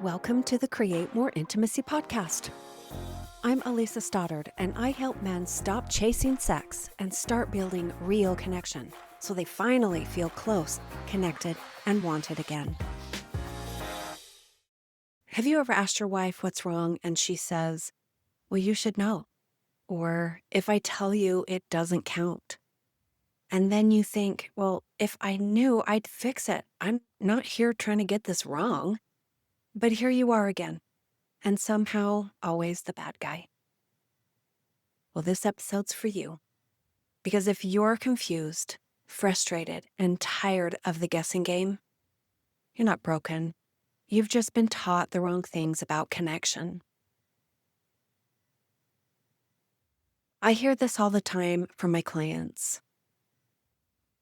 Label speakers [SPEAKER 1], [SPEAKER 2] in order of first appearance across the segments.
[SPEAKER 1] Welcome to the Create More Intimacy podcast. I'm Elisa Stoddard, and I help men stop chasing sex and start building real connection so they finally feel close, connected, and wanted again. Have you ever asked your wife what's wrong and she says, "Well, you should know," or "If I tell you, it doesn't count"? And then you think, well, if I knew, I'd fix it. I'm not here trying to get this wrong. But here you are again, and somehow always the bad guy. Well, this episode's for you. Because if you're confused, frustrated, and tired of the guessing game, you're not broken. You've just been taught the wrong things about connection. I hear this all the time from my clients.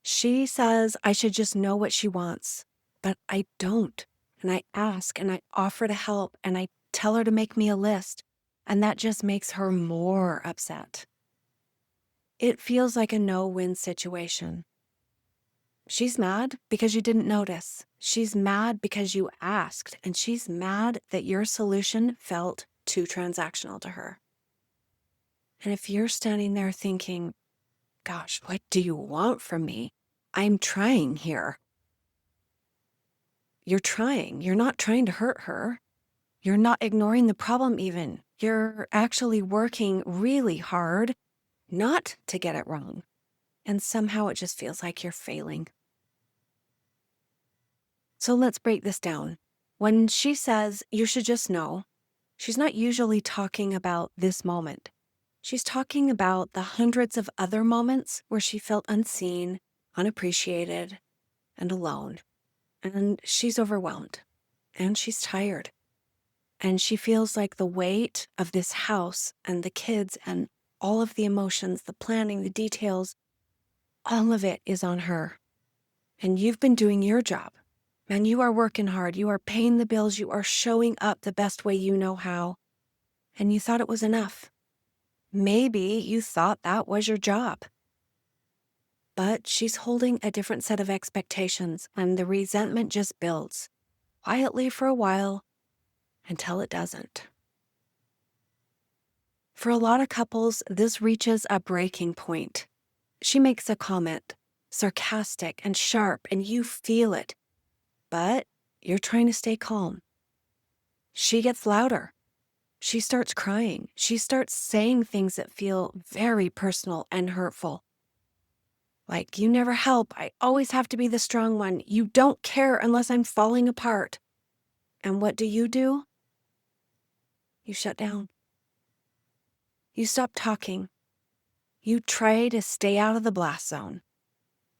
[SPEAKER 1] She says I should just know what she wants, but I don't. And I ask and I offer to help and I tell her to make me a list, and that just makes her more upset. It feels like a no-win situation. She's mad because you didn't notice. She's mad because you asked, and she's mad that your solution felt too transactional to her. And if you're standing there thinking, gosh, what do you want from me? I'm trying here. You're trying. You're not trying to hurt her. You're not ignoring the problem even. You're actually working really hard not to get it wrong. And somehow it just feels like you're failing. So let's break this down. When she says, you should just know, she's not usually talking about this moment. She's talking about the hundreds of other moments where she felt unseen, unappreciated, and alone. And she's overwhelmed. And she's tired. And she feels like the weight of this house and the kids and all of the emotions, the planning, the details, all of it is on her. And you've been doing your job. And you are working hard. You are paying the bills. You are showing up the best way you know how. And you thought it was enough. Maybe you thought that was your job. But she's holding a different set of expectations, and the resentment just builds, quietly for a while, until it doesn't. For a lot of couples, this reaches a breaking point. She makes a comment, sarcastic and sharp, and you feel it. But you're trying to stay calm. She gets louder. She starts crying. She starts saying things that feel very personal and hurtful. Like, you never help. I always have to be the strong one. You don't care unless I'm falling apart. And what do? You shut down. You stop talking. You try to stay out of the blast zone.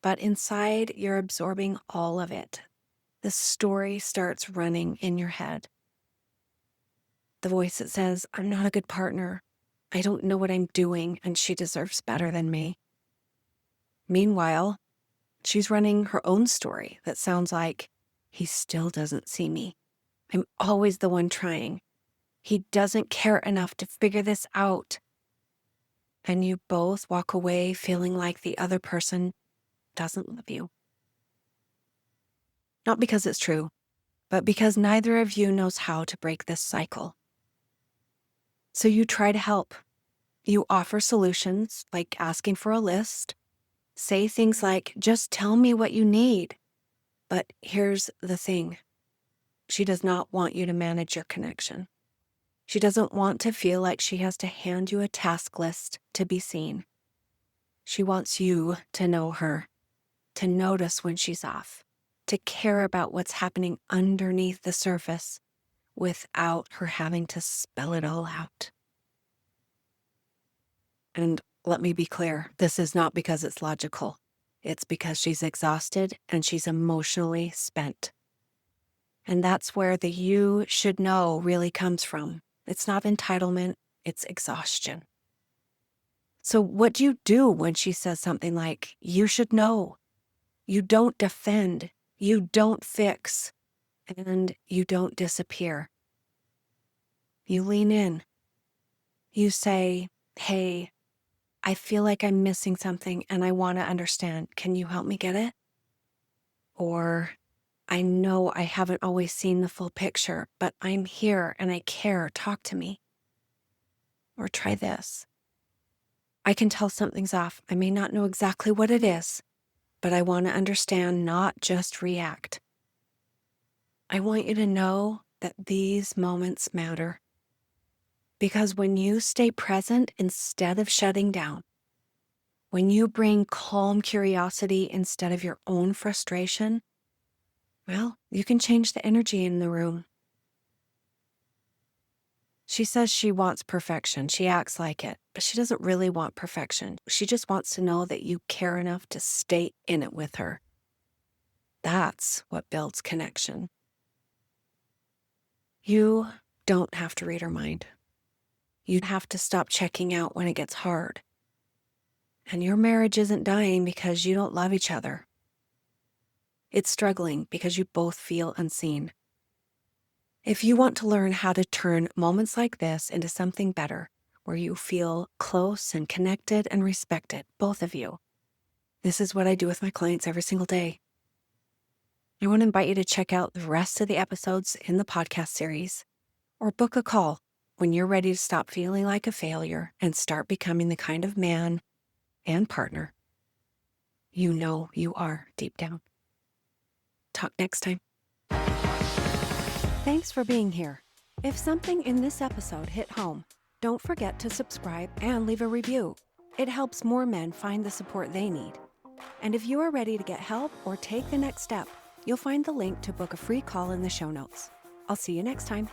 [SPEAKER 1] But inside, you're absorbing all of it. The story starts running in your head. The voice that says, I'm not a good partner. I don't know what I'm doing, and she deserves better than me. Meanwhile, she's running her own story that sounds like, he still doesn't see me. I'm always the one trying. He doesn't care enough to figure this out. And you both walk away feeling like the other person doesn't love you. Not because it's true, but because neither of you knows how to break this cycle. So you try to help. You offer solutions, like asking for a list. Say things like, just tell me what you need. But here's the thing. She does not want you to manage your connection. She doesn't want to feel like she has to hand you a task list to be seen. She wants you to know her, to notice when she's off, to care about what's happening underneath the surface without her having to spell it all out. And let me be clear, this is not because it's logical. It's because she's exhausted and she's emotionally spent. And that's where the you should know really comes from. It's not entitlement, it's exhaustion. So what do you do when she says something like, you should know? You don't defend, you don't fix, and you don't disappear. You lean in. You say, hey, I feel like I'm missing something and I want to understand. Can you help me get it? Or, I know I haven't always seen the full picture, but I'm here and I care. Talk to me. Or try this. I can tell something's off. I may not know exactly what it is, but I want to understand, not just react. I want you to know that these moments matter. Because when you stay present instead of shutting down, when you bring calm curiosity instead of your own frustration, well, you can change the energy in the room. She says she wants perfection. She acts like it, but she doesn't really want perfection. She just wants to know that you care enough to stay in it with her. That's what builds connection. You don't have to read her mind. You have to stop checking out when it gets hard. And your marriage isn't dying because you don't love each other. It's struggling because you both feel unseen. If you want to learn how to turn moments like this into something better, where you feel close and connected and respected, both of you, this is what I do with my clients every single day. I want to invite you to check out the rest of the episodes in the podcast series, or book a call when you're ready to stop feeling like a failure and start becoming the kind of man and partner you know you are deep down. Talk next time. Thanks for being here. If something in this episode hit home, don't forget to subscribe and leave a review. It helps more men find the support they need. And if you are ready to get help or take the next step, you'll find the link to book a free call in the show notes. I'll see you next time.